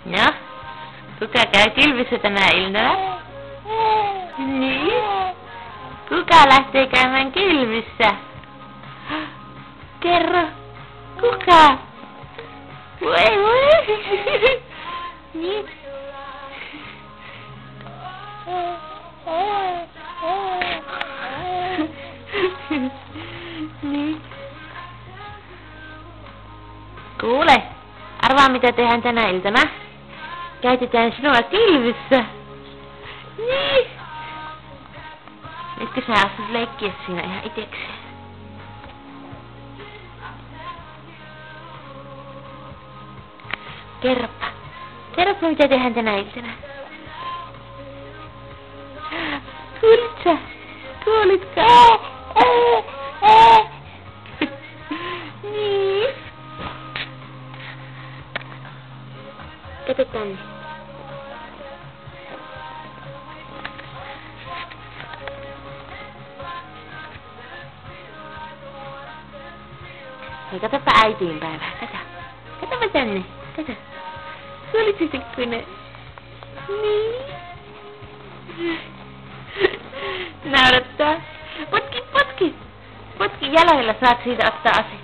No, kuka käy kylvyssä tänä iltana? Niin? Kuka lähtee käymään kylvyssä? Kerro, kuka? Voi. Niin. Niin. Kuule, arvaa mitä tehdään tänä iltana? Käytetään sinua kylvyssä. Niin. Nytkö sä osat leikkiä siinä ihan itekseen? Kerropa mitä tehdään tänä iltana? Kuulit sä? Kuulitko? Niin. Kato tänne. Hei, katsopa äitiinpäivää. Katsopa tänne. Kato. Kuulit sä Tikkunen? Niin. Naurattaa. Potki. Potki jaloilla saat siitä ottaa aseen.